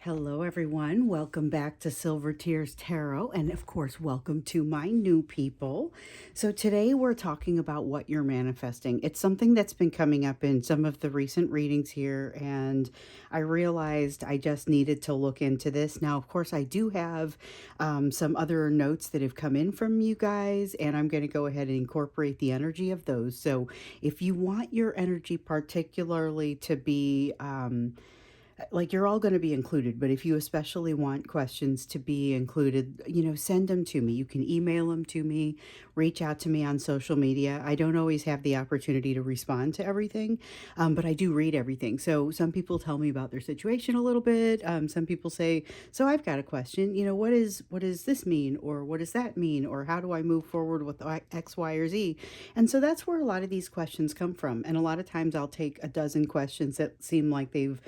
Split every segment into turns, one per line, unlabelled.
Hello, everyone. Welcome back to Silver Tears Tarot. And of course, welcome to my new people. So, today we're talking about what you're manifesting. It's something that's been coming up in some of the recent readings here. And I realized I just needed to look into this. Now, of course, I do have some other notes that have come in from you guys, and I'm going to go ahead and incorporate the energy of those. So, if you want your energy particularly to be, like you're all going to be included, but if you especially want questions to be included, send them to me. You can email them to me, reach out to me on social media. I don't always have the opportunity to respond to everything, but I do read everything. So some people tell me about their situation a little bit. Some people say, "So I've got a question. What does this mean, or what does that mean, or how do I move forward with X, Y, or Z?" And so that's where a lot of these questions come from. And a lot of times I'll take a dozen questions that seem like they've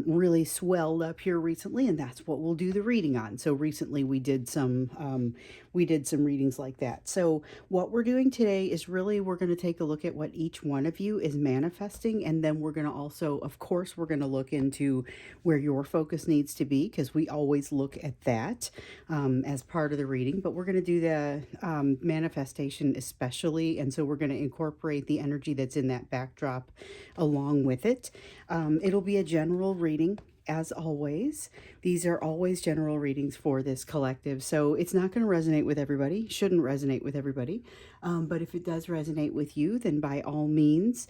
really swelled up here recently, and that's what we'll do the reading on. So recently we did some readings like that. So what we're doing today is really we're going to take a look at what each one of you is manifesting, and then we're going to also, of course, we're going to look into where your focus needs to be, because we always look at that as part of the reading. But we're going to do the manifestation especially, and so we're going to incorporate the energy that's in that backdrop along with it. It'll be a general reading. As always, these are always general readings for this collective. So it's not going to resonate with everybody, shouldn't resonate with everybody. But if it does resonate with you, then by all means,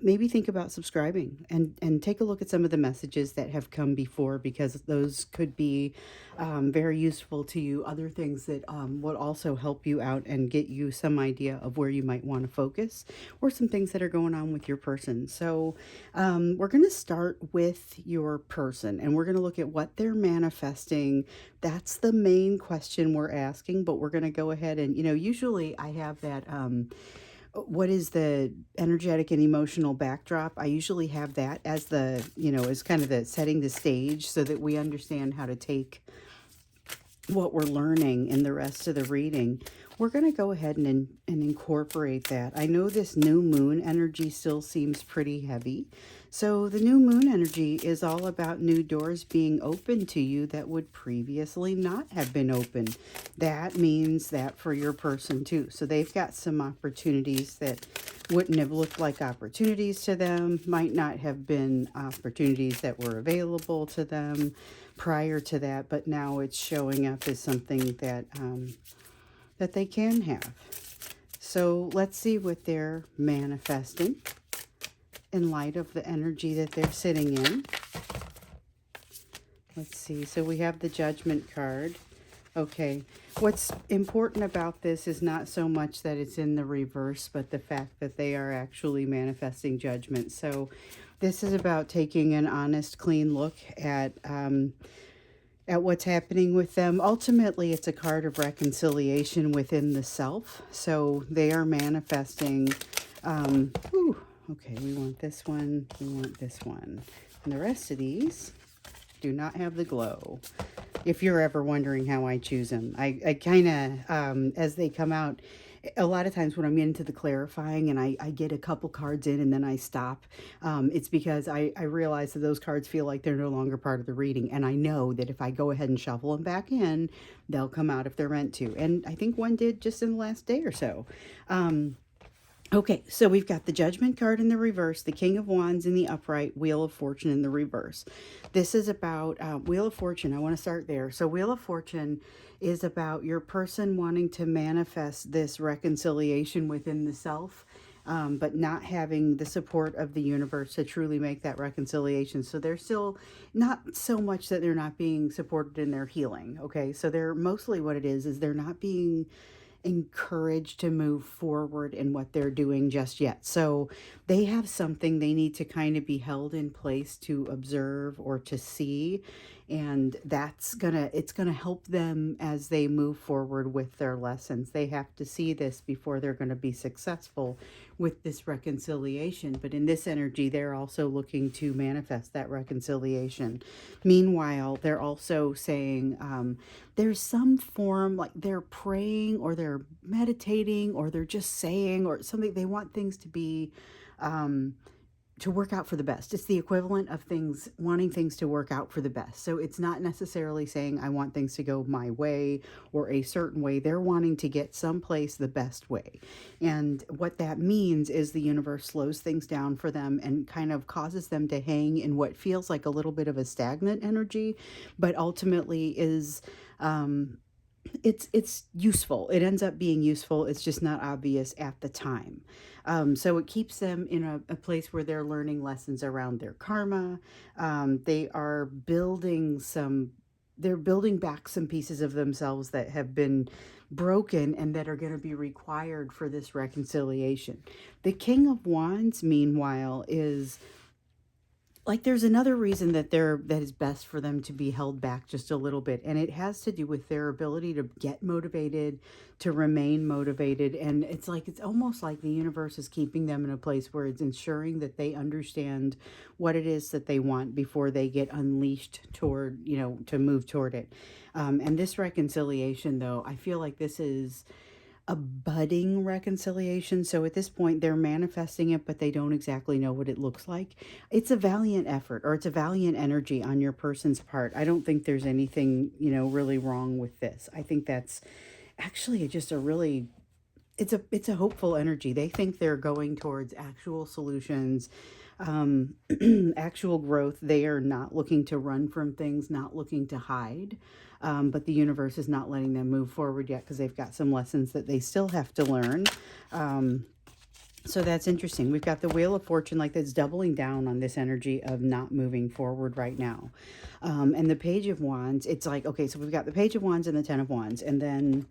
maybe think about subscribing and take a look at some of the messages that have come before, because those could be very useful to you. Other things that would also help you out and get you some idea of where you might want to focus, or some things that are going on with your person. So we're going to start with your person, and we're going to look at what they're manifesting. That's the main question we're asking, but we're going to go ahead and, usually I have that, what is the energetic and emotional backdrop? I usually have that as as kind of the setting the stage so that we understand how to take what we're learning in the rest of the reading. We're going to go ahead and incorporate that. I know this new moon energy still seems pretty heavy. So the new moon energy is all about new doors being open to you that would previously not have been open. That means that for your person too. So they've got some opportunities that wouldn't have looked like opportunities to them, might not have been opportunities that were available to them prior to that, but now it's showing up as something that they can have. So let's see what they're manifesting in light of the energy that they're sitting in. Let's see. So we have the Judgment card. Okay. What's important about this is not so much that it's in the reverse, but the fact that they are actually manifesting judgment. So this is about taking an honest, clean look at what's happening with them. Ultimately, it's a card of reconciliation within the self. So they are manifesting, okay, we want this one, we want this one. And the rest of these do not have the glow. If you're ever wondering how I choose them, I kind of, as they come out, a lot of times when I'm into the clarifying and I get a couple cards in and then I stop, it's because I realize that those cards feel like they're no longer part of the reading. And I know that if I go ahead and shuffle them back in, they'll come out if they're meant to. And I think one did just in the last day or so. Okay, so we've got the Judgment card in the reverse, the King of Wands in the upright, Wheel of Fortune in the reverse. This is about Wheel of Fortune. I want to start there. So Wheel of Fortune is about your person wanting to manifest this reconciliation within the self, but not having the support of the universe to truly make that reconciliation. So they're still not so much that they're not being supported in their healing. Okay, so they're mostly what it is they're not being encouraged to move forward in what they're doing just yet. So they have something they need to kind of be held in place to observe or to see, and it's gonna help them as they move forward with their lessons. They have to see this before they're going to be successful with this reconciliation. But in this energy, they're also looking to manifest that reconciliation. Meanwhile, they're also saying, there's some form, like they're praying or they're meditating or they're just saying or something. They want things to be to work out for the best. It's the equivalent of things, wanting things to work out for the best. So it's not necessarily saying I want things to go my way or a certain way. They're wanting to get someplace the best way. And what that means is the universe slows things down for them and kind of causes them to hang in what feels like a little bit of a stagnant energy, but ultimately is it's useful. It ends up being useful. It's just not obvious at the time. So it keeps them in a place where they're learning lessons around their karma. They are building some. They're building back some pieces of themselves that have been broken and that are going to be required for this reconciliation. The King of Wands, meanwhile, is like there's another reason that is best for them to be held back just a little bit, and it has to do with their ability to get motivated, to remain motivated. And it's like it's almost like the universe is keeping them in a place where it's ensuring that they understand what it is that they want before they get unleashed toward, to move toward it. And this reconciliation, though, I feel like this is a budding reconciliation. So at this point, they're manifesting it, but they don't exactly know what it looks like. It's a valiant effort, or it's a valiant energy on your person's part. I don't think there's anything, really wrong with this. I think that's actually just a really it's a hopeful energy. They think they're going towards actual solutions, um, actual growth. They are not looking to run from things, not looking to hide. But the universe is not letting them move forward yet because they've got some lessons that they still have to learn. Um, so that's interesting. We've got the Wheel of Fortune, like that's doubling down on this energy of not moving forward right now. And the Page of Wands, it's like, okay, so we've got the Page of Wands and the Ten of Wands. And then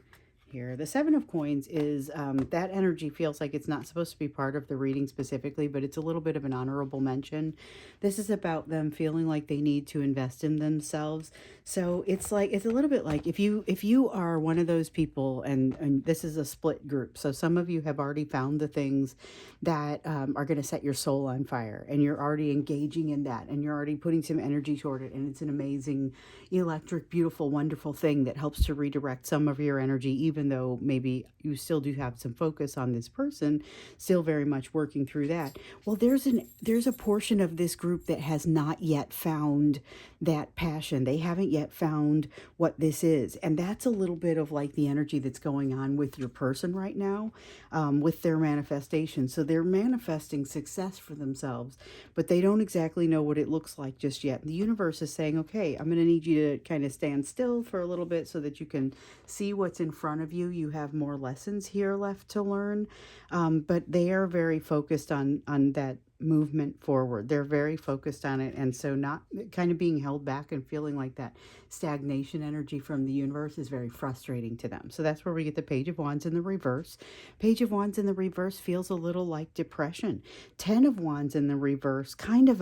here, the Seven of Coins is that energy feels like it's not supposed to be part of the reading specifically, but it's a little bit of an honorable mention. This is about them feeling like they need to invest in themselves. So it's like it's a little bit like if you are one of those people, and this is a split group. So some of you have already found the things that are going to set your soul on fire, and you're already engaging in that, and you're already putting some energy toward it, and it's an amazing, electric, beautiful, wonderful thing that helps to redirect some of your energy, even though maybe you still do have some focus on this person, still very much working through that. Well, there's a portion of this group that has not yet found that passion. They haven't yet found what this is. And that's a little bit of like the energy that's going on with your person right now, with their manifestation. So they're manifesting success for themselves, but they don't exactly know what it looks like just yet. The universe is saying, okay, I'm going to need you to kind of stand still for a little bit so that you can see what's in front of you. You have more lessons here left to learn, but they are very focused on that movement forward. They're very focused on it, and so not kind of being held back and feeling like that stagnation energy from the universe is very frustrating to them. So that's where we get the Page of Wands in the reverse. Page of Wands in the reverse feels a little like depression. Ten of Wands in the reverse, kind of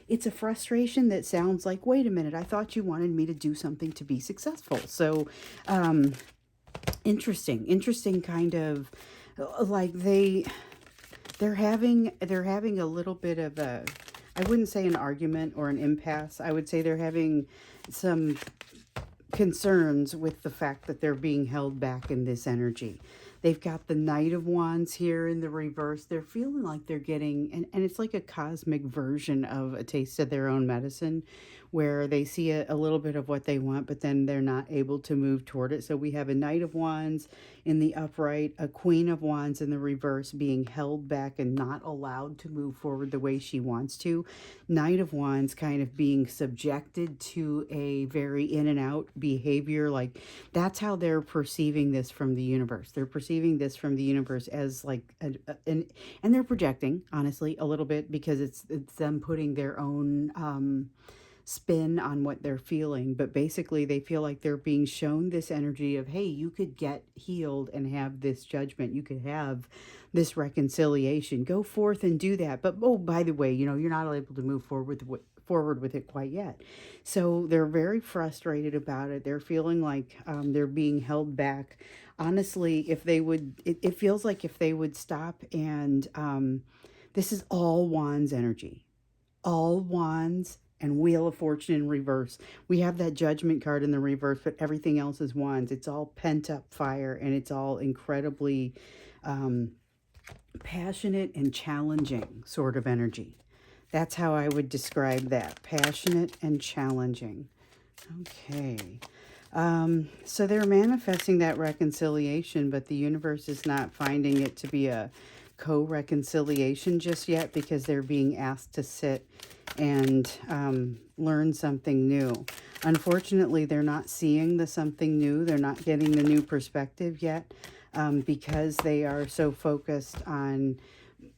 it's a frustration that sounds like, wait a minute, I thought you wanted me to do something to be successful. So interesting kind of like they're having a little bit of a, I wouldn't say an argument or an impasse. I would say they're having some concerns with the fact that they're being held back in this energy. They've got the Knight of Wands here in the reverse. They're feeling like they're getting, and it's like a cosmic version of a taste of their own medicine, where they see a little bit of what they want, but then they're not able to move toward it. So we have a Knight of Wands in the upright, a Queen of Wands in the reverse, being held back and not allowed to move forward the way she wants to. Knight of Wands kind of being subjected to a very in and out behavior. Like that's how they're perceiving this from the universe. They're perceiving this from the universe as like and they're projecting, honestly, a little bit, because it's them putting their own spin on what they're feeling. But basically they feel like they're being shown this energy of, hey, you could get healed and have this judgment, you could have this reconciliation, go forth and do that. But oh, by the way, you're not able to move forward with it quite yet. So they're very frustrated about it. They're feeling like they're being held back. Honestly, if they would, it feels like if they would stop and this is all Wands energy, all Wands and Wheel of Fortune in reverse. We have that Judgment card in the reverse, but everything else is Wands. It's all pent up fire, and it's all incredibly passionate and challenging sort of energy. That's how I would describe that. Passionate and challenging. Okay. So they're manifesting that reconciliation, but the universe is not finding it to be a co-reconciliation just yet because they're being asked to sit and learn something new. Unfortunately, they're not seeing the something new. They're not getting the new perspective yet because they are so focused on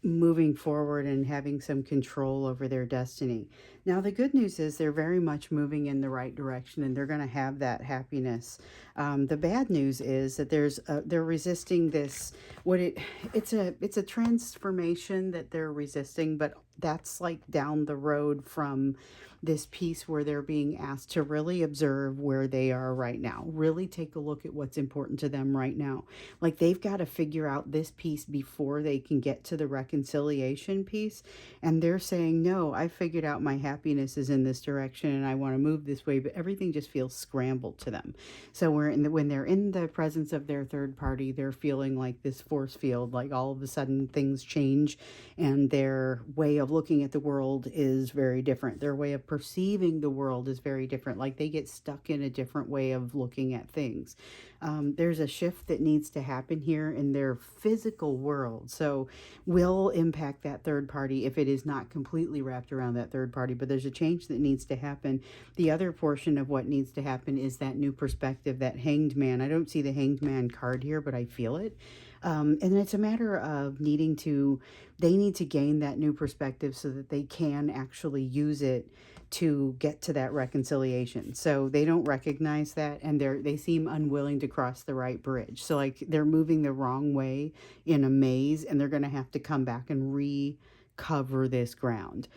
moving forward and having some control over their destiny. Now, the good news is they're very much moving in the right direction and they're going to have that happiness. The bad news is that they're resisting this. It's a transformation that they're resisting, but that's like down the road from this piece where they're being asked to really observe where they are right now, really take a look at what's important to them right now. Like they've got to figure out this piece before they can get to the reconciliation piece. And they're saying, no, I figured out my happiness is in this direction and I want to move this way, but everything just feels scrambled to them. So when they're in the presence of their third party, they're feeling like this force field, like all of a sudden things change and their way of looking at the world is very different. Their way of perceiving the world is very different. Like they get stuck in a different way of looking at things. There's a shift that needs to happen here in their physical world. So will impact that third party if it is not completely wrapped around that third party, but there's a change that needs to happen. The other portion of what needs to happen is that new perspective, that hanged man. I don't see the hanged man card here, but I feel it. And it's a matter of they need to gain that new perspective so that they can actually use it to get to that reconciliation. So they don't recognize that and they seem unwilling to cross the right bridge. So like they're moving the wrong way in a maze and they're going to have to come back and recover this ground.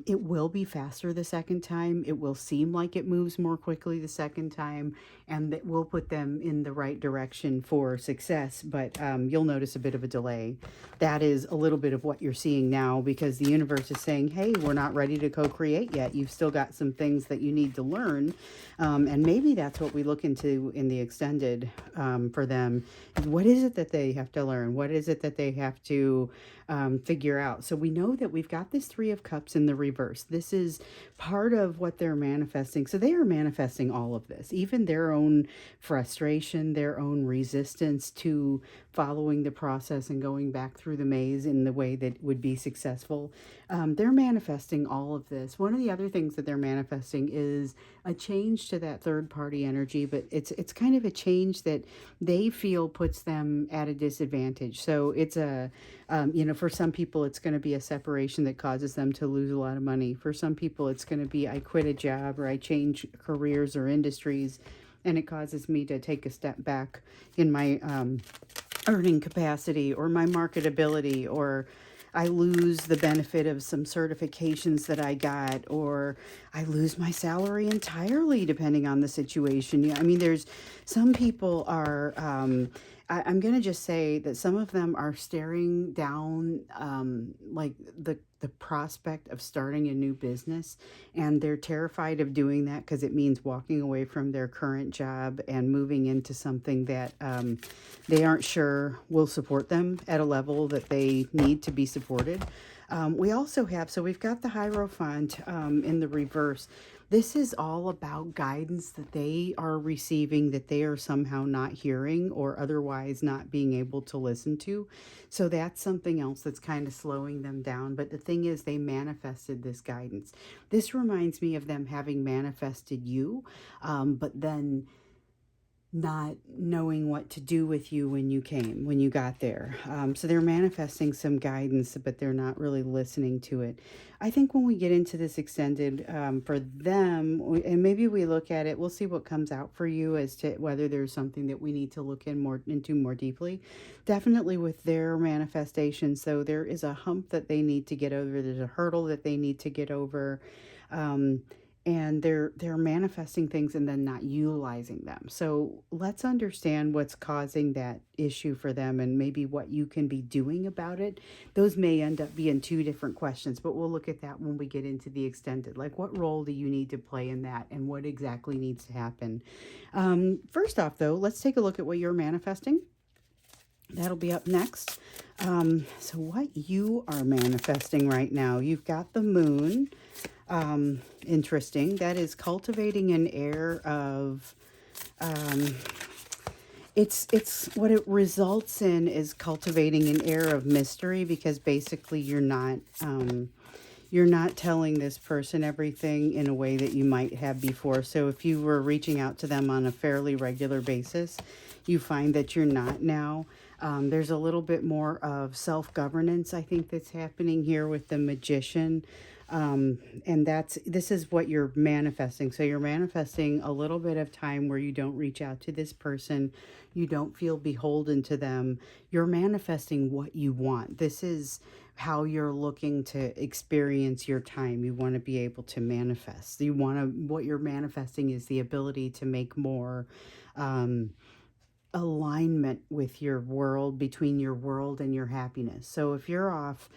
It will be faster the second time. It will seem like it moves more quickly the second time, and that will put them in the right direction for success. But you'll notice a bit of a delay. That is a little bit of what you're seeing now because the universe is saying, hey, we're not ready to co-create yet. You've still got some things that you need to learn. And maybe that's what we look into in the extended for them. What is it that they have to learn? What is it that they have to figure out? So we know that we've got this Three of Cups in the reverse. This is part of what they're manifesting. So they are manifesting all of this, even their own frustration, their own resistance to following the process and going back through the maze in the way that would be successful. They're manifesting all of this. One of the other things that they're manifesting is a change to that third party energy, but it's kind of a change that they feel puts them at a disadvantage. So it's for some people, it's going to be a separation that causes them to lose a lot of money. For some people, it's going to be I quit a job or I change careers or industries, and it causes me to take a step back in my earning capacity or my marketability, or I lose the benefit of some certifications that I got, or I lose my salary entirely, depending on the situation. Yeah, I mean, there's some people are, I'm going to just say that some of them are staring down like the prospect of starting a new business, and they're terrified of doing that because it means walking away from their current job and moving into something that they aren't sure will support them at a level that they need to be supported. We also have, so we've got the Hierophant in the reverse. This is all about guidance that they are receiving that they are somehow not hearing or otherwise not being able to listen to. So that's something else that's kind of slowing them down. But the thing is, they manifested this guidance. This reminds me of them having manifested you, but then not knowing what to do with you when you got there. So they're manifesting some guidance, but they're not really listening to it. I think when we get into this extended for them, and maybe we look at it, we'll see what comes out for you as to whether there's something that we need to look into more deeply. Definitely with their manifestation. So there is a hump that they need to get over. There's a hurdle that they need to get over. And they're manifesting things and then not utilizing them. So let's understand what's causing that issue for them and maybe what you can be doing about it. Those may end up being two different questions, but we'll look at that when we get into the extended. Like, what role do you need to play in that and what exactly needs to happen? First off, though, let's take a look at what you're manifesting. That'll be up next. So what you are manifesting right now, you've got the moon. Interesting. That is cultivating an air of, it's what it results in is cultivating an air of mystery, because basically you're not telling this person everything in a way that you might have before. So if you were reaching out to them on a fairly regular basis, you find that you're not now. There's a little bit more of self-governance, I think, that's happening here with the Magician. And this is what you're manifesting. So you're manifesting a little bit of time where you don't reach out to this person. You don't feel beholden to them. You're manifesting what you want. This is how you're looking to experience your time. You want to be able to manifest. What you're manifesting is the ability to make more alignment with your world, between your world and your happiness. So if you're off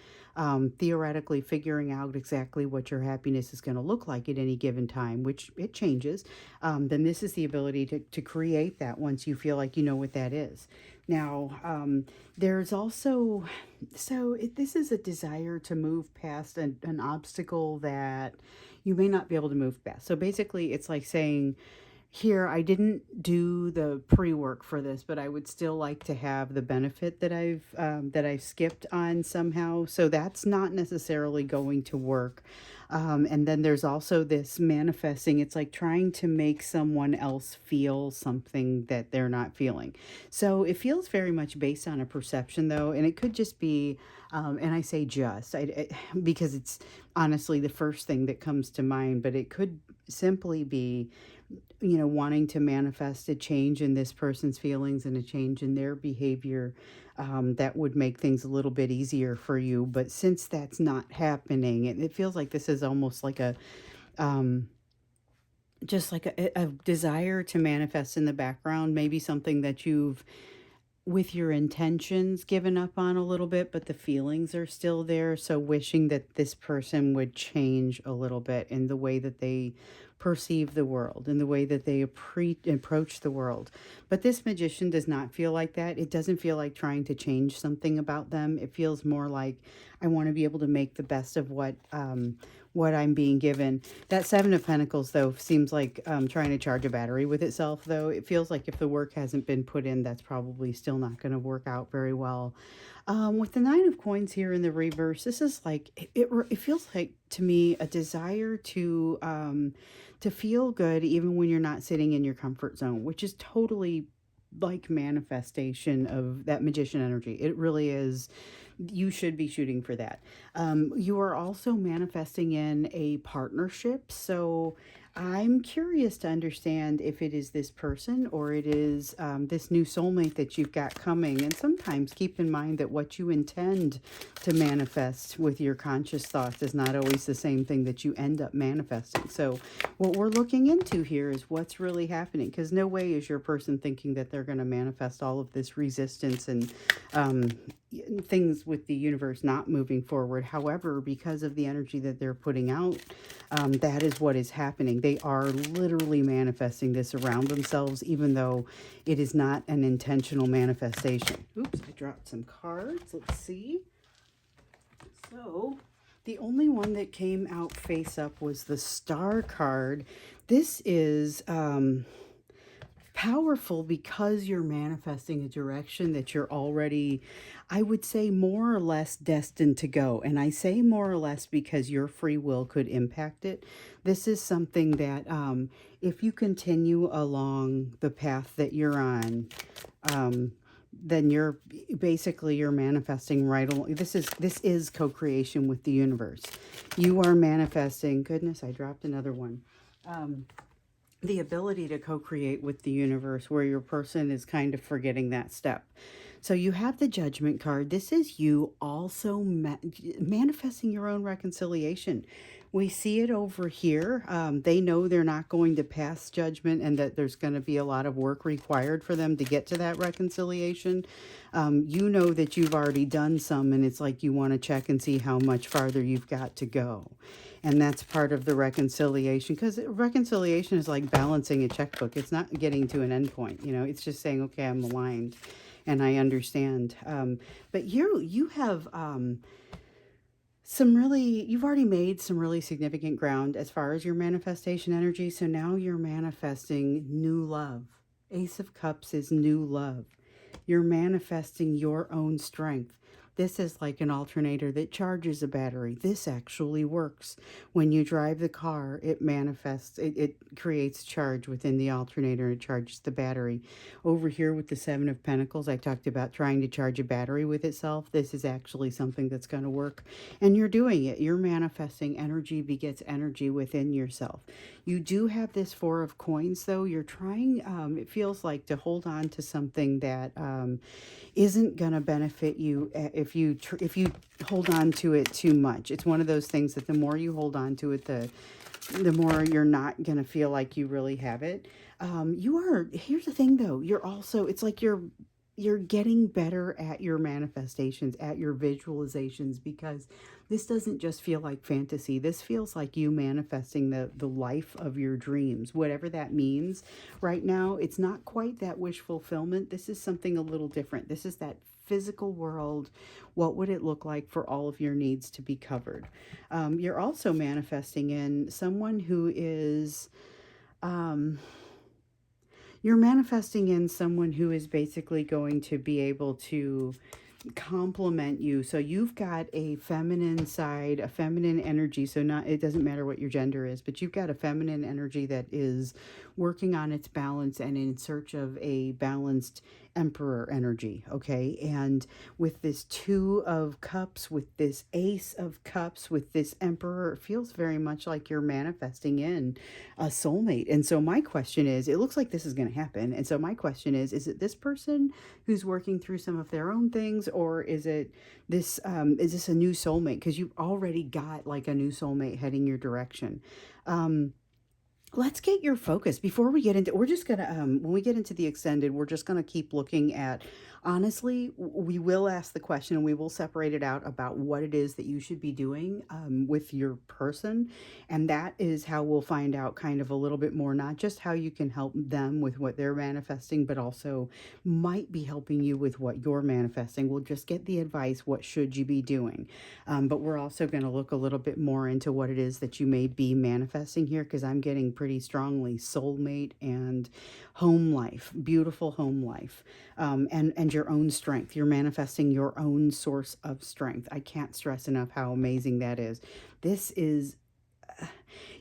theoretically figuring out exactly what your happiness is going to look like at any given time, which it changes, then this is the ability to create that once you feel like you know what that is. Now, there's also, this is a desire to move past an obstacle that you may not be able to move past. So basically, it's like saying, here, I didn't do the pre-work for this, but I would still like to have the benefit that I've skipped on somehow. So that's not necessarily going to work. And then there's also this manifesting. It's like trying to make someone else feel something that they're not feeling. So it feels very much based on a perception, though, and it could just be. And I say just because it's honestly the first thing that comes to mind, but it could simply be, wanting to manifest a change in this person's feelings and a change in their behavior, that would make things a little bit easier for you. But since that's not happening, it feels like this is almost like um, just like a desire to manifest in the background, maybe something that you've, with your intentions, given up on a little bit, but the feelings are still there. So wishing that this person would change a little bit in the way that they perceive the world, in the way that they approach the world. But this Magician does not feel like that. It doesn't feel like trying to change something about them. It feels more like, I want to be able to make the best of what I'm being given. That Seven of Pentacles, though, seems like trying to charge a battery with itself, though. It feels like if the work hasn't been put in, that's probably still not going to work out very well. With the Nine of Coins here in the reverse, this is like, it feels like to me a desire to feel good even when you're not sitting in your comfort zone, which is totally like manifestation of that Magician energy. It really is. You should be shooting for that. You are also manifesting in a partnership. So I'm curious to understand if it is this person or it is this new soulmate that you've got coming. And sometimes keep in mind that what you intend to manifest with your conscious thoughts is not always the same thing that you end up manifesting. So what we're looking into here is what's really happening, because no way is your person thinking that they're going to manifest all of this resistance and things with the universe not moving forward. However, because of the energy that they're putting out, that is what is happening. They are literally manifesting this around themselves, even though it is not an intentional manifestation. Oops, I dropped some cards. Let's see. So the only one that came out face up was the Star card. This is powerful because you're manifesting a direction that you're already, I would say, more or less destined to go. And I say more or less because your free will could impact it. This is something that if you continue along the path that you're on, then you're manifesting right along. This is co-creation with the universe. You are manifesting, goodness, I dropped another one. The ability to co-create with the universe, where your person is kind of forgetting that step. So you have the Judgment card. This is you also manifesting your own reconciliation. We see it over here. They know they're not going to pass judgment and that there's going to be a lot of work required for them to get to that reconciliation. You know that you've already done some, and it's like you want to check and see how much farther you've got to go. And that's part of the reconciliation, because reconciliation is like balancing a checkbook. It's not getting to an end point. It's just saying, okay, I'm aligned. and I understand. But you have some really, you've already made some really significant ground as far as your manifestation energy. So now you're manifesting new love. Ace of Cups is new love. You're manifesting your own strength. This is like an alternator that charges a battery. This actually works. When you drive the car, it manifests, it creates charge within the alternator and it charges the battery. Over here with the Seven of Pentacles, I talked about trying to charge a battery with itself. This is actually something that's going to work. And you're doing it. You're manifesting energy begets energy within yourself. You do have this Four of Coins, though. You're trying, it feels like, to hold on to something that isn't going to benefit you if you hold on to it too much. It's one of those things that the more you hold on to it, the more you're not going to feel like you really have it. Here's the thing though, you're also, it's like you're getting better at your manifestations, at your visualizations, because this doesn't just feel like fantasy. This feels like you manifesting the life of your dreams, whatever that means. Right now, it's not quite that wish fulfillment. This is something a little different. This is that physical world. What would it look like for all of your needs to be covered? You're also manifesting in someone who is... you're manifesting in someone who is basically going to be able to complement you. So you've got a feminine side, a feminine energy. So not, it doesn't matter what your gender is, but you've got a feminine energy that is working on its balance and in search of a balanced emperor energy. Okay. And with this Two of Cups, with this Ace of Cups, with this Emperor, it feels very much like you're manifesting in a soulmate. And so my question is, it looks like this is going to happen. And so my question is it this person who's working through some of their own things, or is this a new soulmate? Because you've already got like a new soulmate heading your direction. Let's get your focus before we get into, we're just gonna when we get into the extended, we're just gonna keep looking at, honestly, we will ask the question and we will separate it out about what it is that you should be doing with your person. And that is how we'll find out kind of a little bit more, not just how you can help them with what they're manifesting, but also might be helping you with what you're manifesting. We'll just get the advice, what should you be doing? But we're also going to look a little bit more into what it is that you may be manifesting here, because I'm getting pretty strongly soulmate and home life, beautiful home life, and your own strength. You're manifesting your own source of strength. I can't stress enough how amazing that is. This is,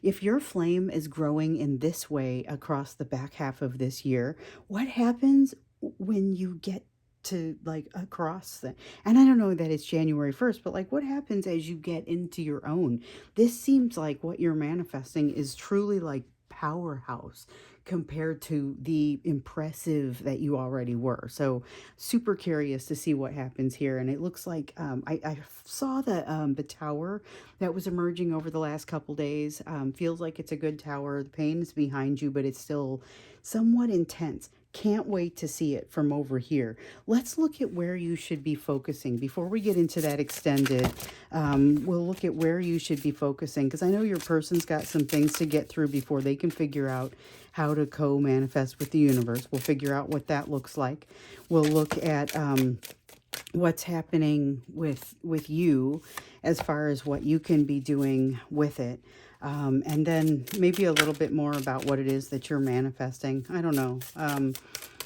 if your flame is growing in this way across the back half of this year, what happens when you get to like across the, and I don't know that it's January 1st, but like what happens as you get into your own? This seems like what you're manifesting is truly like powerhouse compared to the impressive that you already were. So super curious to see what happens here. And it looks like I saw the tower that was emerging over the last couple days. Feels like it's a good tower. The pain is behind you, but it's still somewhat intense. Can't wait to see it from over here. Let's look at where you should be focusing. Before we get into that extended, we'll look at where you should be focusing, because I know your person's got some things to get through before they can figure out how to co-manifest with the universe. We'll figure out what that looks like. We'll look at what's happening with you as far as what you can be doing with it. And then maybe a little bit more about what it is that you're manifesting. I don't know.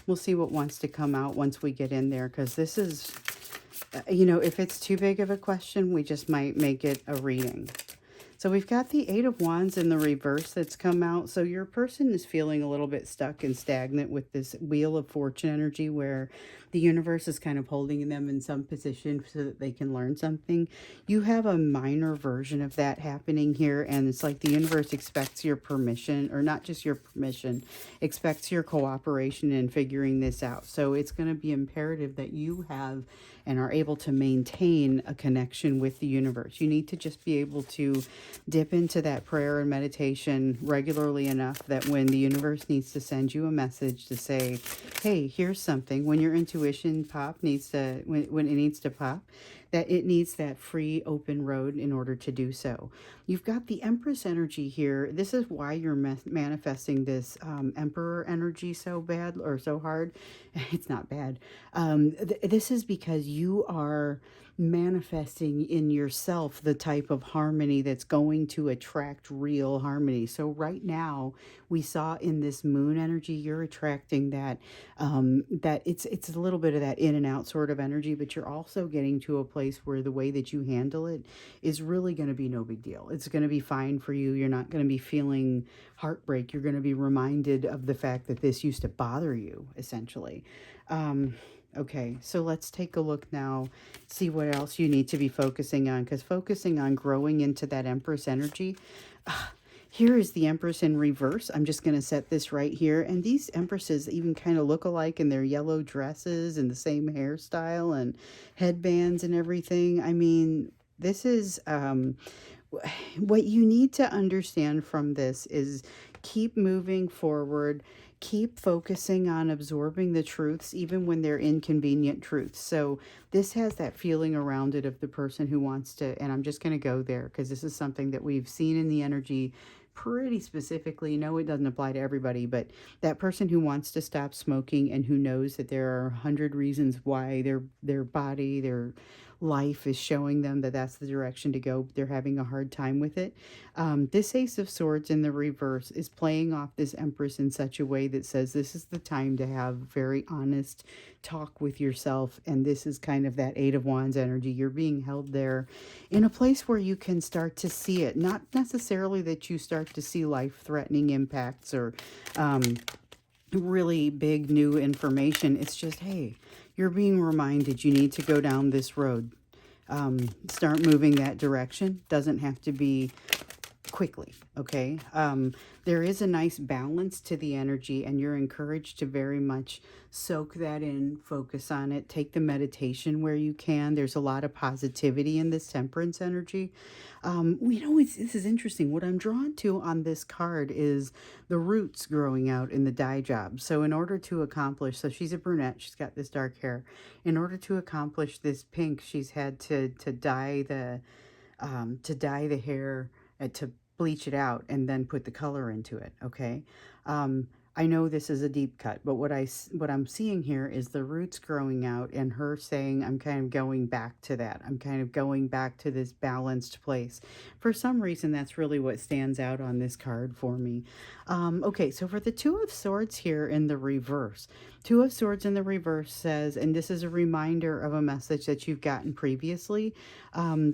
We'll see what wants to come out once we get in there, because this is, if it's too big of a question, we just might make it a reading. So we've got the Eight of Wands in the reverse that's come out. So your person is feeling a little bit stuck and stagnant with this Wheel of Fortune energy, where the universe is kind of holding them in some position so that they can learn something. You have a minor version of that happening here, and it's like the universe expects your permission, or not just your permission, expects your cooperation in figuring this out. So it's going to be imperative that you have and are able to maintain a connection with the universe. You need to just be able to dip into that prayer and meditation regularly enough that when the universe needs to send you a message to say, hey, here's something, when your intuition when it needs to pop, that it needs that free open road in order to do so. You've got the Empress energy here. This is why you're manifesting this Emperor energy so bad or so hard. It's not bad. This is because you are manifesting in yourself the type of harmony that's going to attract real harmony. So right now, we saw in this moon energy, you're attracting that that it's a little bit of that in and out sort of energy, but you're also getting to a place where the way that you handle it is really going to be no big deal. It's going to be fine for you. You're not going to be feeling heartbreak. You're going to be reminded of the fact that this used to bother you, essentially. Um, Okay, so let's take a look now, see what else you need to be focusing on, because focusing on growing into that Empress energy. Here is the Empress in reverse. I'm just going to set this right here. And these Empresses even kind of look alike in their yellow dresses and the same hairstyle and headbands and everything. I mean, this is what you need to understand from this is keep moving forward, keep focusing on absorbing the truths even when they're inconvenient truths. So this has that feeling around it of the person who wants to, and I'm just going to go there because this is something that we've seen in the energy pretty specifically. No, it doesn't apply to everybody, but that person who wants to stop smoking and who knows that there are 100 reasons why their body, their life is showing them that that's the direction to go. They're having a hard time with it. This Ace of Swords in the reverse is playing off this Empress in such a way that says this is the time to have very honest talk with yourself. And this is kind of that Eight of Wands energy. You're being held there in a place where you can start to see it. Not necessarily that you start to see life-threatening impacts or really big new information. It's just, hey, you're being reminded you need to go down this road. Start moving that direction. Doesn't have to be quickly, okay? There is a nice balance to the energy, and you're encouraged to very much soak that in, focus on it, take the meditation where you can. There's a lot of positivity in this Temperance energy. This is interesting. What I'm drawn to on this card is the roots growing out in the dye job. So in order to accomplish, so she's a brunette, she's got this dark hair. In order to accomplish this pink, she's had to dye the hair, to bleach it out and then put the color into it. Okay. I know this is a deep cut, but what I'm seeing here is the roots growing out and her saying, I'm kind of going back to that. I'm kind of going back to this balanced place. For some reason, that's really what stands out on this card for me. Okay, so for the Two of Swords here in the reverse, Two of Swords in the reverse says, and this is a reminder of a message that you've gotten previously,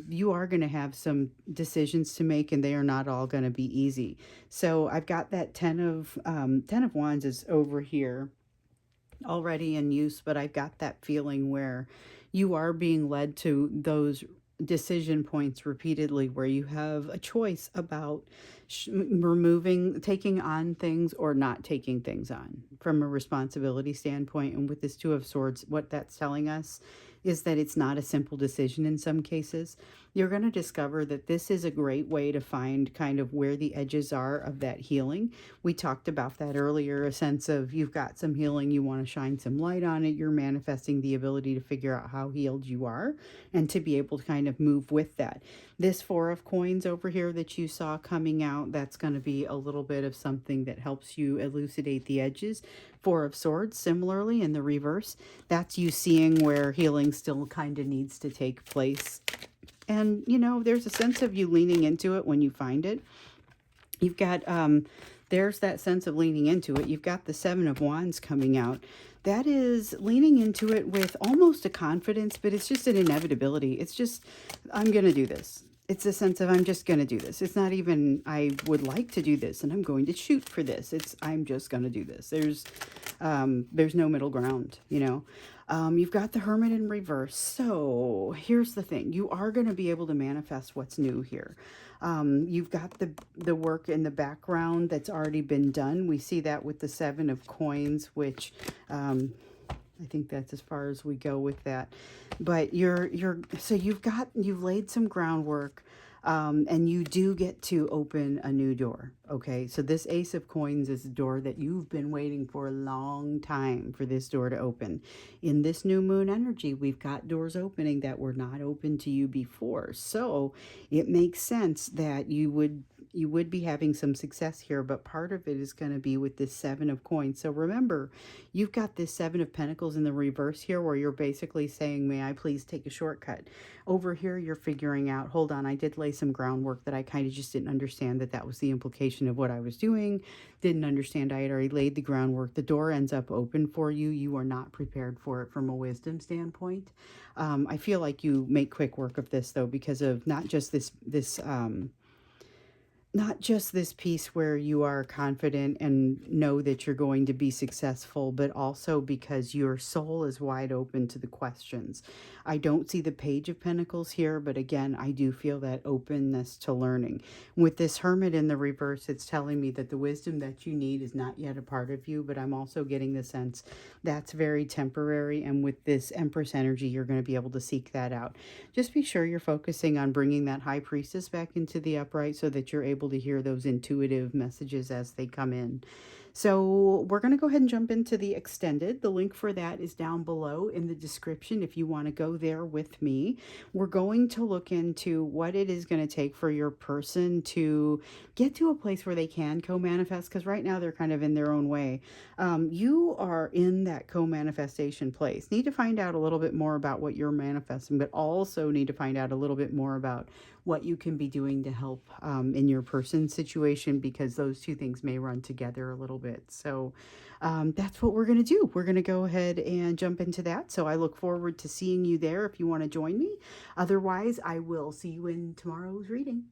you are going to have some decisions to make and they are not all going to be easy. So I've got that Ten of Wands is over here already in use, but I've got that feeling where you are being led to those decision points repeatedly where you have a choice about taking on things or not taking things on from a responsibility standpoint. And with this Two of Swords, what that's telling us is that it's not a simple decision in some cases. You're going to discover that this is a great way to find kind of where the edges are of that healing. We talked about that earlier, a sense of you've got some healing, you want to shine some light on it. You're manifesting the ability to figure out how healed you are and to be able to kind of move with that. This Four of Coins over here that you saw coming out, that's going to be a little bit of something that helps you elucidate the edges. Four of Swords, similarly, in the reverse, that's you seeing where healing still kind of needs to take place. And, there's a sense of you leaning into it when you find it. You've got, there's that sense of leaning into it. You've got the Seven of Wands coming out. That is leaning into it with almost a confidence, but it's just an inevitability. It's just, I'm going to do this. It's a sense of I'm just going to do this. It's not even I would like to do this and I'm going to shoot for this. It's I'm just going to do this. There's no middle ground, You've got the Hermit in reverse. So here's the thing. You are going to be able to manifest what's new here. You've got the work in the background that's already been done. We see that with the Seven of Coins, which I think that's as far as we go with that. But you've laid some groundwork. And you do get to open a new door. Okay, so this Ace of Coins is a door that you've been waiting for a long time for this door to open. In this new moon energy, we've got doors opening that were not open to you before. So it makes sense that you would be having some success here, but part of it is going to be with this Seven of Coins. So remember, you've got this Seven of Pentacles in the reverse here where you're basically saying, may I please take a shortcut? Over here, you're figuring out, hold on, I did lay some groundwork that I kind of just didn't understand that was the implication of what I was doing. Didn't understand I had already laid the groundwork. The door ends up open for you. You are not prepared for it from a wisdom standpoint. I feel like you make quick work of this though, because of not just this piece where you are confident and know that you're going to be successful, but also because your soul is wide open to the questions. I don't see the Page of Pentacles here, but again, I do feel that openness to learning. With this Hermit in the reverse, it's telling me that the wisdom that you need is not yet a part of you, but I'm also getting the sense that's very temporary. And with this Empress energy, you're going to be able to seek that out. Just be sure you're focusing on bringing that High Priestess back into the upright so that you're able to hear those intuitive messages as they come in. So we're going to go ahead and jump into the extended. The link for that is down below in the description if you want to go there with me. We're going to look into what it is going to take for your person to get to a place where they can co-manifest, because right now they're kind of in their own way. You are in that co-manifestation place. Need to find out a little bit more about what you're manifesting, but also need to find out a little bit more about what you can be doing to help in your person's situation, because those two things may run together a little bit. So that's what we're going to do. We're going to go ahead and jump into that. So I look forward to seeing you there if you want to join me. Otherwise, I will see you in tomorrow's reading.